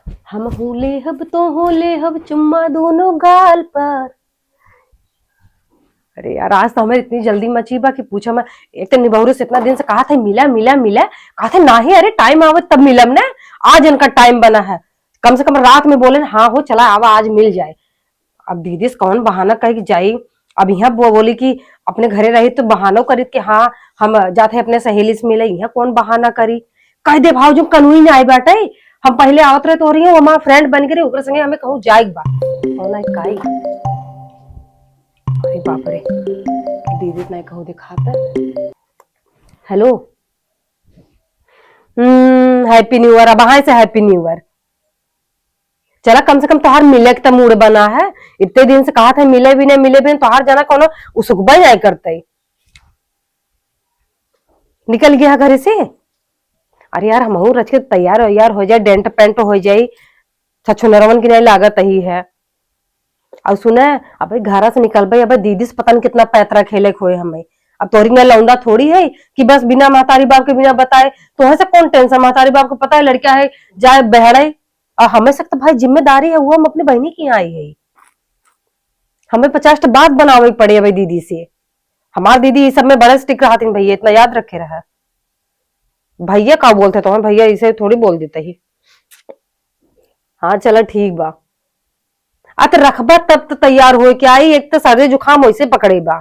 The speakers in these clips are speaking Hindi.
हम होले हब तो होले हब चुम्मा दोनों गाल पर। अरे यार आज तो हमें इतनी जल्दी मची बा कि पूछो मैं। एक तो निबहू से इतना दिन से कहा था मिला मिला मिला, कहा था ना ही, अरे टाइम आवत तब मिलम ना। आज इनका टाइम बना है, कम से कम रात में बोले हाँ हो चला आवा आज मिल जाए। अब दीदी से कौन बहाना कही जाई। अब यहाँ बोली कि अपने घरे रही तो बहाना करी कि हाँ हम जाते अपने सहेली से मिले, यहाँ कौन बहाना करी। कह दे भाव जो कनुई ना आई बाटे, हम पहले आवत रहे तो रही हूँ हमारा फ्रेंड बन गई ओकरे संगे हमें कहूँ जाएग बा कौन आई काई। अरे बाप रे दीदी नहीं कहूँ दिखाता। Hello happy new year. अब हाँ से हैप्पी न्यू ईयर। चला कम से कम तोहार मिले का मूड बना है। इतने दिन से कहा था मिले भी नहीं मिले भी नहीं, तोहार जाना कोनो उसुकबा नहीं करते। निकल गया घर से। अरे यार हम रच के तैयार हो जाए, डेंट पेंट हो जाये, छछो नरवन की नहीं लागत ही है। अब सुने अब घर से निकल भाई, अब दीदी से पता नहीं कितना पैतरा खेले खोए हमें। अब तोरी में लौंडा थोड़ी है कि बस बिना महतारी बाप के बिना बताए तो है से कौन टेंशन। महतारी बाप को पता है लड़का है जाए बहरे, और हमें सकता भाई जिम्मेदारी है वो हम अपनी बहनी की यहाँ आई है। हमें 50 बात बनावे पड़े भाई दीदी से। हमार दीदी इस सब में बड़े स्टिक रहा भैया, इतना याद रखे रहा। भैया का बोलते तो हम भैया इसे थोड़ी बोल देते ही। हाँ चलो ठीक बा। तो रखबा तब तो तैयार हो क्या आई, एक तो सर्दी जुकाम वैसे पकड़े बा।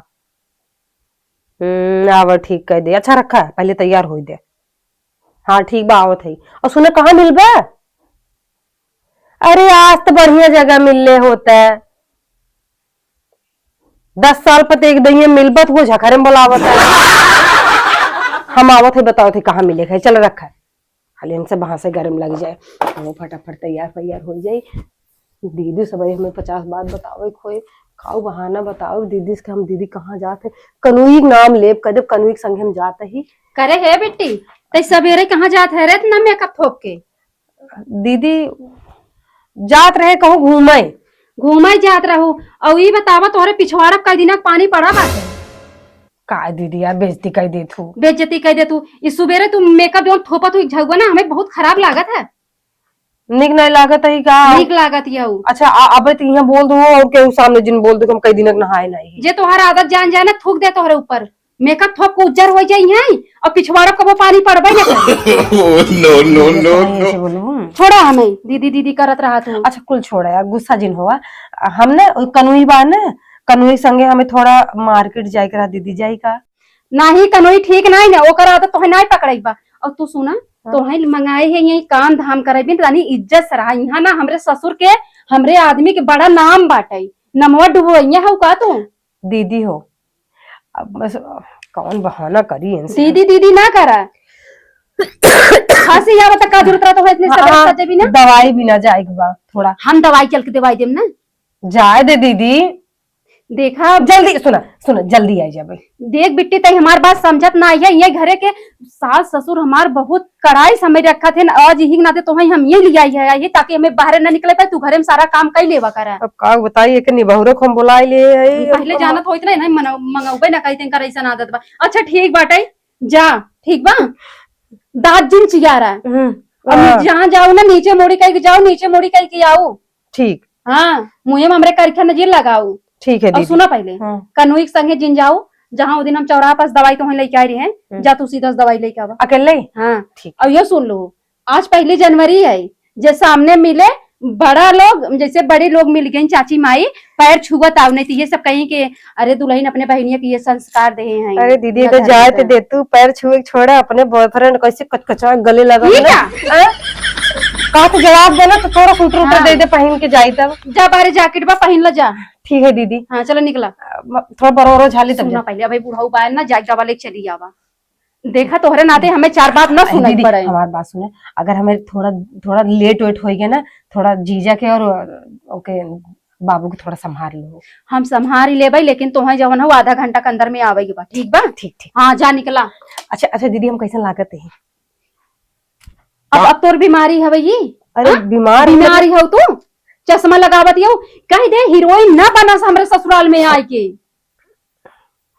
आवर ठीक कह दे, अच्छा रखा है पहले तैयार हो दे। हाँ ठीक बा आवत है। और सुने कहाँ मिलबा। अरे आज तो बढ़िया जगह मिलने होता है। 10 साल पर एक दही मिलबत वो झखरे में बोलावत है। हम आवत है बताओ थे कहाँ मिले। चल रखा है खाली इनसे वहां से गर्म लग जाए, वो फटाफट तैयार हो जाए। दीदी सब हमें 50 बात बताओ खोए खाओ बहाना बताओ दीदी से हम दीदी कहाँ जाते। कनुई नाम लेब कदब कनुई के संगे हम जाते ही करे है बेटी ते सवेरे कहाँ जात है रे इतना मेकअप थोप के। दीदी जात रहे कहूँ घूमे घूमे जात रहू। और ये बतावा तोहरे पिछवाड़ा कई दिन पानी पड़ा बाटे। का दीदी यार बेइज्जती कर दे तू। बेइज्जती कर दे तू। इस सवेरे तू मेकअप जो थोपत हुई झगुआ ना हमें बहुत खराब लागत है। निक नहीं लागत है का। निक लागत है। अच्छा अब तो यहाँ बोल दो और के सामने जिन बोल दो हम कई दिन नहाए नहीं। जे तोहर आदत जान जाए ना थूक दे तोहरे ऊपर। मेकअप थोप के उज्जर हो जाई है और पिछवाड़ा कबो पानी पड़बे ना करे। नो नो नो नो छोड़ा हमें दीदी दीदी करत रहा तू। अच्छा कुल छोड़ा यार गुस्सा जिन हुआ। हम ना कनुई बा ना कनुई संगे हमें थोड़ा मार्केट जाए करा दीदी जाई का। नहीं कनोई ठीक नहीं ना ओकर आदत तोहे नहीं पकड़ई बा। और तू सुना तोहे मंगाए है यही काम धाम करेबिन रानी इज्जत से रहा। यहाँ ना हमरे ससुर के हमरे आदमी के बड़ा नाम बाटे। नमवा डुबो यहाँ हो का तू दीदी हो। अब बस कौन बहाना करी इनसे। दीदी दीदी ना करा। खांसी या बता का जरूरत तो है इतने सजे भी ना। दवाई भी ना जाएगा थोड़ा हम दवाई चल के दवाई देम ना। जाए दे दीदी। देखा जल्दी सुना जल्दी आई जाए। देख बिट्टी तई हमार बात समझत ना है। ये घरे के सास ससुर हमार बहुत कड़ाई समझ रखा थे आज यही नाते तो हम ये ले आई है ये ताकि हमें बाहर न निकले पाए। तू घरे में सारा काम कर लेवा करा। अब का बताइए कि निबहरो को हम बुलाए ले पहले जानत होइत नहीं मंगाऊबे ना कहीं तेन ऐसा आदत बा। अच्छा ठीक बाटे जा ठीक बा। दांत जिन चिया रहा है जहाँ जाओ ना नीचे मोड़ी कह के जाओ नीचे मोड़ी कह के आओ। ठीक हाँ मुँह में हमरे करखा नजर लगाओ। ठीक है और सुना पहले कनुई के संगे जिन जाओ जहाँ वो दिन हम चौराहा पास दवाई तो लेके आ रही है जा तू सीधा दवाई लेके आवा अकेले। हाँ ठीक। और ये सुन लो आज 1 जनवरी है। जो सामने मिले बड़ा लोग जैसे बड़े लोग मिल गए चाची माई पैर छुअत आव नहीं ये सब कहीं के अरे दुल्हन अपने बहनिया के ये संस्कार दे हैं। अरे दीदी तो जाए तो दे तू पैर छुए छोड़ा अपने बॉयफ्रेंड कैसे कचकचा गले लगा का तो जवाब देना तो थोड़ा सूटर उटर दे दे पहन के जाई तब जा बारे जैकेट बा पहन ला जा। ठीक है दीदी। हाँ चलो निकला थोड़ा बरोरो झाली तब सुना पहले भाई बूढ़ा उपाय ना जैकेट वाले चली जावा। देखा तोहरे नाते हमें 4 बात ना सुनाई पड़े। हमारी बात सुने अगर हमें थोड़ा लेट वेट हो गया ना थोड़ा जीजा के और ओके बाबू को थोड़ा संभाल लो। हम संभाल ही ले भाई लेकिन तुम्हें जवन हो आधा घंटा के अंदर में आवेगी बा ठीक बा। ठीक हाँ जा निकला। अच्छा दीदी हम कैसे लागत है। अब तोर बीमारी है भाई। अरे बीमारी हो तू चश्मा लगावत हो कह दे हीरोइन ना बना हमरे ससुराल में आए के।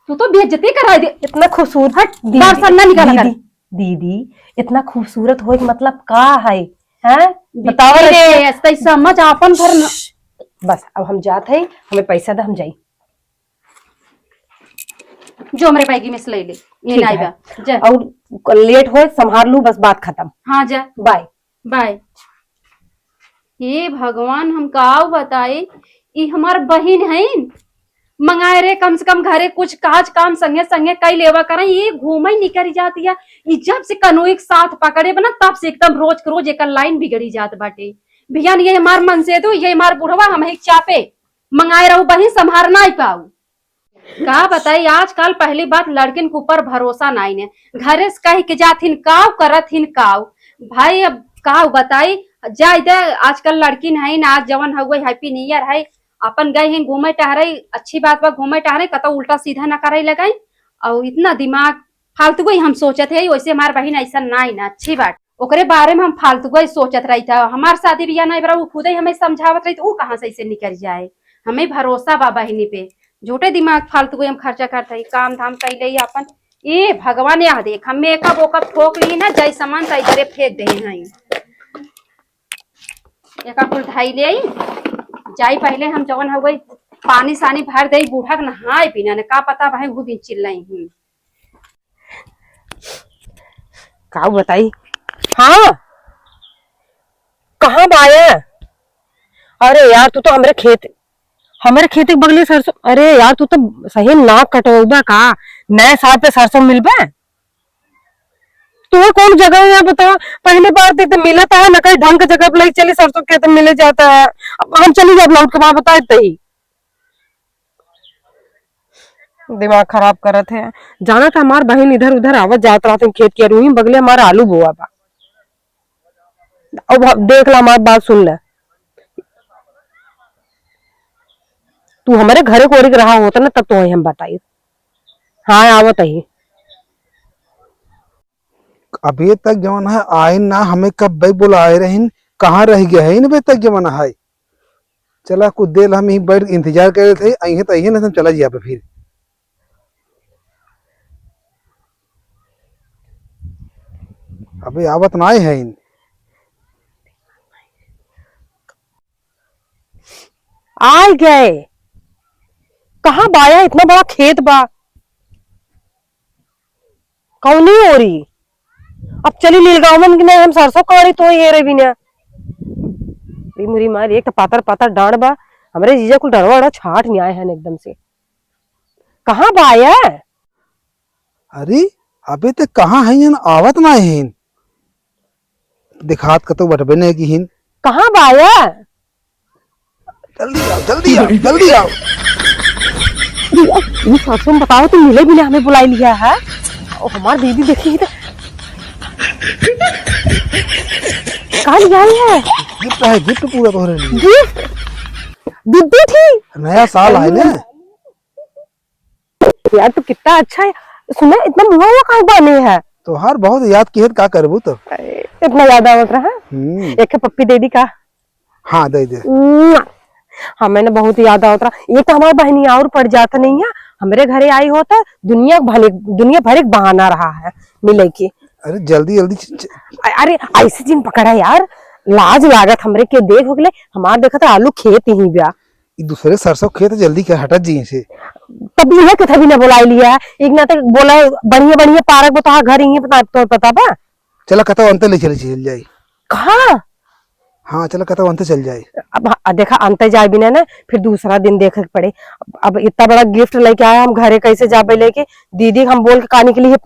तू तो बेइज्जती करा दे। इतना खूबसूरत दर्शन ना निकाला कर। दीदी इतना खूबसूरत हो मतलब का है हैं बताओ रे रचिया। ऐसे समझ अपन घर न... बस अब हम जात है, हमें पैसा दे, हम जाई। जो हमारे बैगी में से ले ले ये ठीक नहीं है। बा जा। और लेट हो संभाल लू, बस बात खत्म। हाँ जा बाय। बाय। हे भगवान हम का बताए, ये हमार बहिन है, मंगाए रे कम से कम घरे कुछ काज काम संगे संगे कई लेवा करें, ये घूमे निकल जाती है। ये जब से कनो एक साथ पकड़े बना तब से एकदम रोज के रोज एक लाइन बिगड़ी जात बाटे। भैया ये हमार मन से दो, ये हमार बुढ़वा हम एक चापे मंगाए रहू बहिन संभार ना पाऊ। का बताई आजकल पहली बात लड़किन के ऊपर भरोसा नहीं ने, घरे से कह के जाथिन काव करत हिन काव। भाई अब काव बताई जा दे, आजकल लड़किन है ना, आज जवन हुए हैप्पी न्यू ईयर है, अपन गए हैं घूमे टहरे, अच्छी बात बा घूमे टहरे, कतो उल्टा सीधा ना करे लगाई। और इतना दिमाग फालतू ही हम सोचत है, वैसे हमार बहन ऐसा नहीं ना अच्छी बात, ओकरे बारे में हम फालतू ही सोचत रही था। हमार शादी बियाह नहीं बरा, वो खुद ही हमें समझावत रही, वो कहाँ से ऐसे निकल जाए। हमें भरोसा बा बहिनी पे, झूठे दिमाग फालतू हम खर्चा करते ही, काम धाम कैले ही अपन। ये भगवान यह देख हम मेकअप वोकअप ठोक ली ना, जय सामान तय इधरे फेंक दे हैं। एक कुल ढाई ले आई जाई, पहले हम जवन हो गई पानी सानी भर दे, बूढ़ा के नहाए पीना ने का पता भाई वो भी चिल्लाई। का बताई। हाँ कहाँ बाया। अरे यार तू तो हमारे खेत के बगले सरसों। अरे यार तू तो सही नाक कटोबा का, नए साल पे सरसों मिलबे। तुम्हें कौन जगह है बताओ, पहले बार तो मिला था ना, कहीं ढंग की जगह पर चले सरसों खेत में मिले जाता है। अब हम चली जाए लौट के वहां बताए ही दिमाग खराब करत है। जाना था हमार बहन इधर उधर आवत जात रहा खेत के रूही बगले हमारा आलू बोआ बा। अब देख ला हमारी बात सुन ले, तू हमारे घरे कोरी रहा होता ना तब तो हम बताई। हाँ आवत ही अभी तक जवन है आए ना, हमें कब भाई बुलाए रहीन, कहाँ रह गया है इन अभी तक जवन है। चला कुछ देर हम यही बैठ इंतजार कर रहे थे, आई है तो आई है ना, हम चला जिया पे फिर। अभी आवत ना आए है इन। आ गए। कहाँ बाया, इतना बड़ा खेत बा, कौन नहीं हो रही। अब चली नीलगांवन की नहीं, हम सरसों काड़ी तो ये रे बिना मुरी मारी। एक तो पातर पातर डांड बा, हमारे जीजा को डरवा डा छाट नहीं आए हैं एकदम से। कहाँ बाया। अरे अभी तक कहाँ है इन, आवत ना है इन। दिखात का तो बटबे नहीं की हिन। कहाँ बाया। जल्दी आओ जल्दी आओ जल्दी आओ। ये सरसों बताओ तो मिले भी ना, हमें बुलाई लिया है। और हमारी दीदी देखी तो कहाँ ले आई है। गिफ्ट है, गिफ्ट पूरा तोहरे लिए। गिफ्ट दीदी थी, नया साल आए ना यार तो कितना अच्छा है। सुना इतना मुआ हुआ कहाँ बने है। तो हर बहुत याद की है, का करबू तो इतना याद आवत रहा। एक पप्पी दे दी का। हाँ दे दे। हाँ मैंने बहुत याद आवत रहा। ये तो हमारी बहनी और पड़ जाता नहीं है, हमारे घरे आई होता दुनिया भर एक बहाना रहा है मिले की। अरे जल्दी जल्दी। अरे ऐसे जिन पकड़ा यार, लाज लागत हमरे के। देख हो गए हमार देखा था आलू खेत ही ब्या, दूसरे सरसों खेत जल्दी कर हटा जी से। तब यह कथा भी ना बुलाई लिया है। एक ना तक बोला बढ़िया बढ़िया पार्क बता घर ही तो पता बा। चला कथा अंत ले चल जाए। कहाँ। हाँ चला कथा अंत चल जाए। अब देखा अंत जाए बिना ना, फिर दूसरा दिन देखे पड़े। अब इतना बड़ा गिफ्ट लेके आया, हम घरे कैसे जाबे लेके। दीदी हम बोल के कहा निकली है,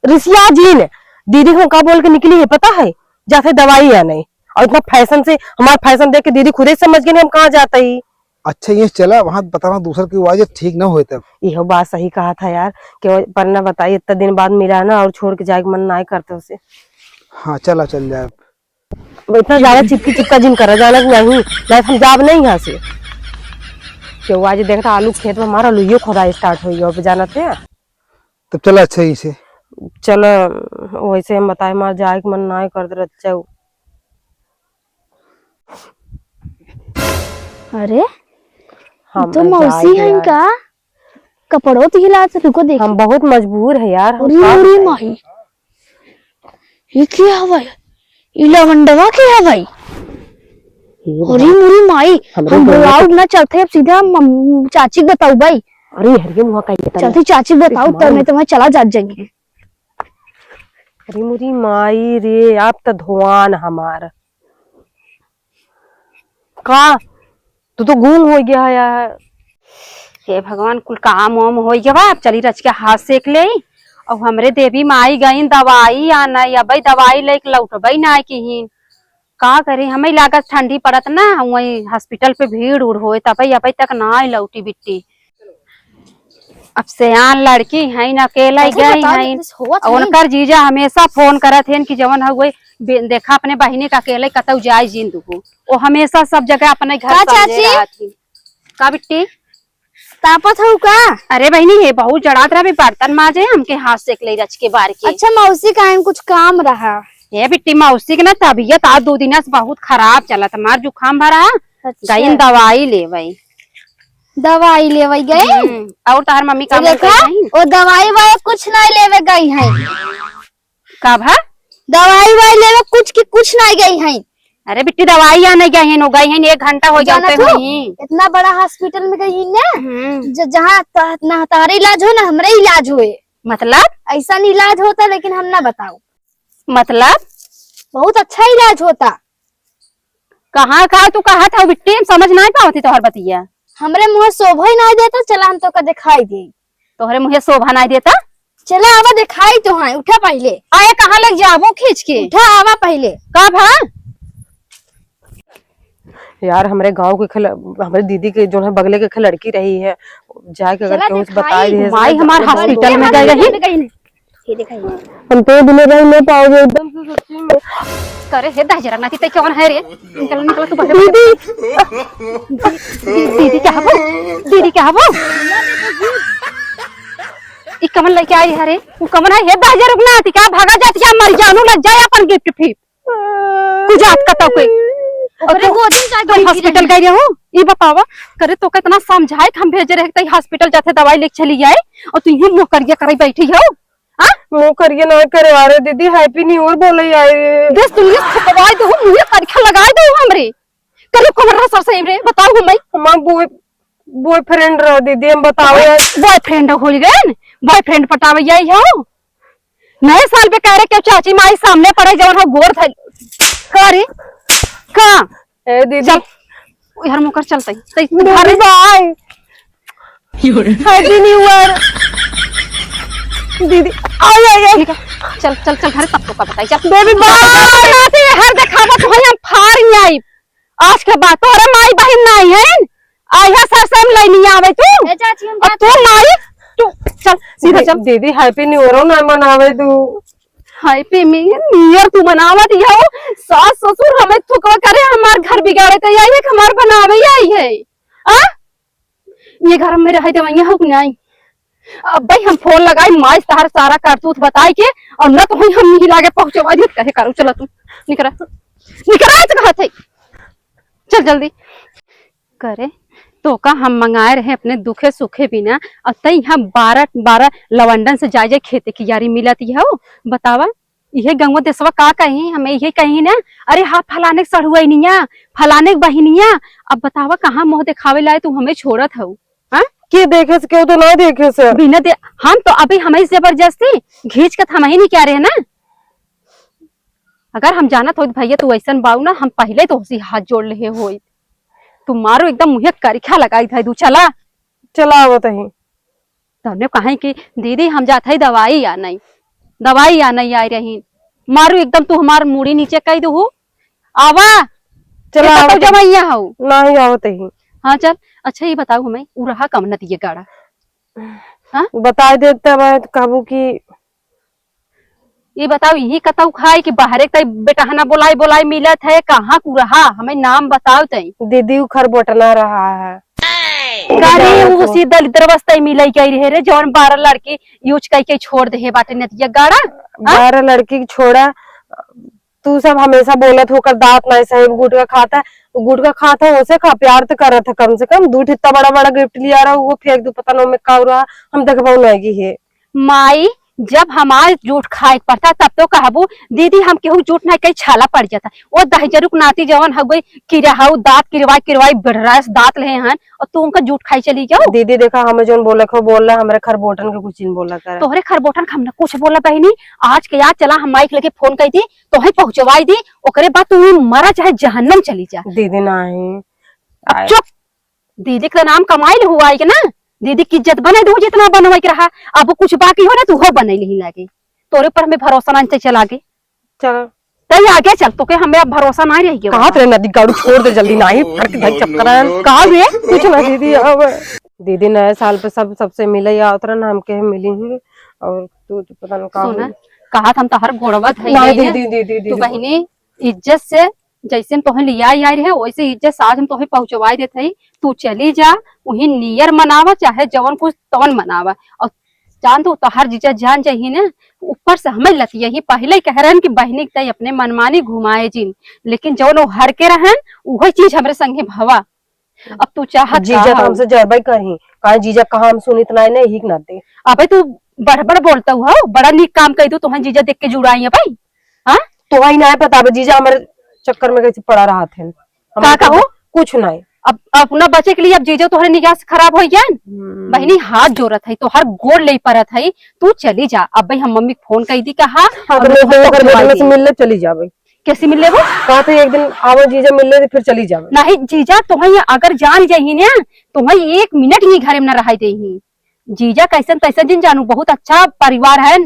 रिसिया जी ने दीदी हम का बोल के निकली है पता है, जैसे दवाई या नहीं। और इतना फैशन से हमारा फैशन देख के दीदी खुद ही समझ गई हम कहाँ जाता ही। अच्छा ये चला वहां बताना दूसर की आवाज ठीक ना हो तब। यह बात सही कहा था यार, कि पर ना बताइए इतना दिन बाद मिला ना, और छोड़ के जाए मन ना करते उसे। हाँ चला चल जाए। इतना ज्यादा चिपकी चिपका जिन करा जाना नहीं, हम जाब नहीं यहाँ से। क्यों आज देखता आलू खेत में हमारा लुइयो खोदा स्टार्ट हो गया जाना थे। तब चला अच्छा ही से। चलो वैसे हम बताए मार जाए मन ना कर दे। अरे हम तो मौसी है इनका कपड़ों तो हिला से रुको देख। हम बहुत मजबूर है यार। अरे माही ये क्या है भाई, ये लवंडवा क्या है भाई। अरे मुरी माई हम बुलाओ ना चलते अब सीधा हम चाची को बताओ भाई। अरे हरिये मुहा का ये चलते चाची को बताओ तब नहीं तो वहाँ चला जाएंगे। अरे मुरी माई रे आप तो धुआन हमार का तू तो गुम हो गया है यार। हे भगवान कुल काम वाम हो गया। अब चली रच के हाथ सेक ले और हमरे देवी माई गई दवाई आना या भाई दवाई लेके लौटबई ना की का करे। हमें लागत ठंडी पड़त ना वही हॉस्पिटल पे भीड़ उड़ हो तब अभी तक ना आई लौटी बिट्टी। अब सयान लड़की है न अकेला गई है उनकर जीजा हमेशा फोन करत है कि जवन हुए देखा अपने बहिनी का अकेले कतौ जाए जिंदू वो हमेशा सब जगह अपने घर चाची का बिट्टी तापत हो का। अरे बहनी हे बहुत जड़ात रहा बर्तन माजे हमके हाथ सेक ले रच के बार के। अच्छा मौसी का कुछ काम रहा। ये बिट्टी मौसी के ना तबीयत आज 2 दिन से बहुत खराब चलत हमार जुकाम भरा। अच्छा। गई दवाई ले वही दवाई लेवे गई और तार मम्मी का वो दवाई वाई कुछ नहीं लेवे गई है। का भा दवाई वाई लेवे कुछ नहीं गई है। अरे बिट्टी दवाई आने गई है नो गई है 1 घंटा हो जाते हुई। इतना बड़ा हॉस्पिटल में गई ना जहाँ तारे इलाज हो ना हमरे इलाज हुए। मतलब ऐसा नहीं इलाज होता लेकिन हम ना बताओ। मतलब बहुत अच्छा इलाज होता। कहाँ का तू कहा था बिट्टी हम समझ नहीं पाती तोहर बतिया। हमरे मुँह शोभा ही नहीं देता। चला हम तो का दिखाई दे। तोहरे मुँह शोभा नहीं देता। चला आवा दिखाई तो है। उठा पहले आए कहाँ लग जाबो खींच के। उठा आवा पहले का भा यार हमारे गांव के हमारे दीदी के जो है बगले के लड़की रही है जाके अगर केहू से बताई दे माई हमारे हॉस्पिटल में गई रही ये दिखाई हम तो दिले रह नहीं पाओगे एकदम से सच्ची में। करे हे दहजरा नाती ते कौन है रे निकल तू दीदी दीदी क्या हो दीदी क्या हो ई कमन लेके आई है रे तू कमन है हे दहजरा रुकना आती क्या भागा जाती क्या मर जानू लग जाए अपन गिफ्ट फिर गुजात का तो कोई हॉस्पिटल गई रहू ये बतावा करे तो कितना समझाए हम भेजे रहे हॉस्पिटल जाते दवाई लेके चली जाए और तू ये मुँह करिए करे बैठी हो। मुँह करिए ना करवा रहे दीदी हैप्पी न्यू ईयर बोले आए बस तू ये खपवाई दो मुझे परीक्षा लगाए दो हमरे करे कमर सर से रे बताओ मैं हमार बॉयफ्रेंड रह दीदी हम बताओ यार। बॉयफ्रेंड हो गए बॉयफ्रेंड पटावे यही हो नए साल पे कह रहे कि चाची माई सामने पड़े जवन हो गोर था करे का ए दीदी यार मुकर चलते बाय हैप्पी न्यू ईयर दीदी आई आई आई चल चल चल घर तब तो का बताई चल बेबी बाय हर दिखावा तो हम फाड़ आई आज के बाद तोरे माई बहन नहीं है आई है सर से लेनी आवे तू चाची हम अब तू माई तू चल सीधा चल दीदी हैप्पी न्यू ईयर ना मनावे तू हैप्पी न्यू ईयर तू मनावा दिया हो सास ससुर हमें थुकवा करे हमार घर बिगाड़े तो यही है हमार बनावे आई है आ ये घर में रहे दवाइयां हो नहीं। अब भाई हम फोन लगाई माई तार सारा करतूत बताई के और न तो हम नहीं लागे पहुंचवा दी कहे करू चला तू निकरा निकरा तो कहा थे चल जल्दी करे तो का हम मंगाए रहे अपने दुखे सुखे बिना और तई हम 12 लवंडन से जाए खेती की यारी मिलती है बतावा ये गंगवा देशवा का कहीं हमें ये कहीं ना अरे हाँ फलाने सड़ुआनिया फलाने बहनिया अब बतावा कहाँ मुँह दिखावे लाए तू हमें छोड़त हो के देखे से क्यों तो ना देखे से बिना हम तो अभी हमें जबरदस्ती घींच के थमा ही नहीं क्या रहे ना। अगर हम जाना तो भैया तू ऐसा बाऊ ना हम पहले तो उसी हाथ जोड़ ले हो तुम मारो एकदम मुझे करिखा लगाई था तू चला चला बताही तबने कहा कि दीदी हम जाते दवाई आ नहीं आई रही मारू एकदम तू हमार मुड़ी नीचे कही दू आवा चला जमैया हो नहीं आवतही हाँ चल अच्छा ये बताओ हमें उड़ा कम न दिए गाड़ा हाँ बता देता मैं काबू की ये बताओ यही कताऊ खाए कि बाहर एक बेटहना बोलाई मिलत है कहाँ कुरहा हमें नाम बताओ तई दीदी खर बोटना रहा है उसी दलिद्र अवस्था मिल गई रे जौन 12 लड़की यूज करके छोड़ दे बाटे नदिया गाड़ा 12 लड़की छोड़ा तू सब हमेशा बोलत होकर दांत नहीं सही गुटका खाता है उसे खा प्यार तो कर था कम से कम दूध इतना बड़ा गिफ्ट लिया रहा वो फेंक दू पता नहीं में का रहा हम देखबा नहीं है माई जब हमारे जूठ खाए के पड़ता तब तो कहबू दीदी हम केहू जूठ नहीं कहीं छाला पड़ जाता। वो दहजरुक नाती जवन हवे किरहाऊ दांत किरवाई बढ़रास दांत ले हन और तू उनका जूठ खाई चली जाओ। दीदी देखा हमें जो बोले को बोल रहा हमारे खरबोटन के कुछ नहीं बोला कर। तोहरे खरबोटन हमने कुछ बोला बहनी। आज के याद चला हम माइक लेके फोन कही थी तो ही पहुंचवाई दी। ओकरे बाद तू मरा चाहे जहन्नम चली जा। दीदी नहीं अब चुप। दीदी का नाम कमाई हुआ है ना। दीदी की इज्जत बने दू जितना बनवाई के रहा। अब कुछ बाकी हो ना तू हो बने ही लागे। तोरे पर हमें भरोसा नहीं चला आगे चल तई आगे चल तो के हमें अब भरोसा नहीं रह गया। कहाँ तेरे नदी गाड़ू छोड़ दे जल्दी नहीं फट धक चक्कर कहाँ रे कुछ ना दीदी अब दीदी नए साल पे सबसे मिले या उतरा ना हमके मिली ही और तू तो पता नहीं कहाँ सुना कहा हम तोहर गोड़वा धई नहीं नहीं दीदी है। दीदी तू बहनी इज्जत से जैसे हम तोहे लिया आई रहे वैसे इज्जत से आज हम तोहे पहुंचवाई देते ही। तू चली जा वही नियर मनावा चाहे जवन कुछ तवन मनावा और जान तो तोहर जीजा जान चाहिए ना। ऊपर से हमें लती यही पहले कह रहे कि बहनी तय अपने मनमानी घुमाए जिन लेकिन जवन वो हर के रहन वही चीज हमरे संगे भवा। अब तू चाहत जीजा तो हमसे जरबाई कहीं कहा जीजा कहा हम सुनी इतना नहीं हिक ना दे। अबे तू बड़बड़ बोलता हुआ बड़ा नीक काम कही तू तुम्हें जीजा देख के जुड़ाई है भाई। हाँ तो वही ना पता जीजा हमारे चक्कर में कैसे पड़ा रहा थे का कहो कुछ नहीं। अब अपना बचे के लिए अब जीजा तोहरे निगाह से खराब हो गया। बहनी हाथ जोड़त है तो हर गोड़ ले परत है। तू चली जा। अब भाई हम मम्मी फोन कही दी कहा से मिलने चली जावे कैसे मिले वो कहा थे एक दिन आओ जीजा मिलने फिर चली जावे। नहीं जीजा तुम्हें अगर जान जाही ना तुम्हें 1 मिनट ही घर में न रहा दे। जीजा कैसन तैसन दिन जानू बहुत अच्छा परिवार है।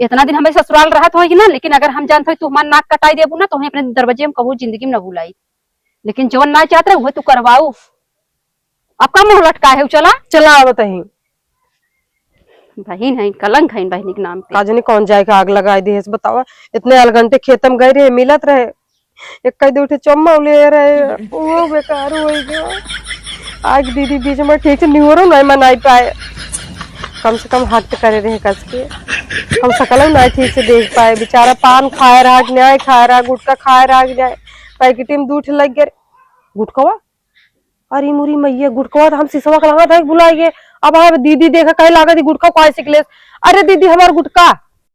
इतना दिन हमें ससुराल रहा तो ना लेकिन अगर हम जानते तू हमारा नाक कटाई देबू ना तो अपने दरवाजे में कबू जिंदगी में न भुलाई। लेकिन जवन ना चाहते रहे तू करवाओ। अब का मुंह लटका है चला चला बताही बहन है कलंक है बहनी के नाम पे। काजनी कौन जाए आग लगाई दी बतावा। इतने घंटे खेतम गए रहे मिलत रहे एक कई दे उठे चम्मा ले रहे वो बेकार हो गया। आज दीदी बीच में ठीक से न्यूरो नहीं मनाई पाए। कम से कम हट करे रहे कस के हम सकल नहीं ठीक से देख पाए। बेचारा पान खाए रहा न्याय खाए रहा गुटका खाए रहा जाए पैकेट में दूठ लग गए गुटकवा। अरे मुरी मैया गुटकवा तो हम सिसवा का लगा था बुलाइए। अब दीदी देखा कहे लागा गुटका को सिकले। अरे दीदी हमारा गुटका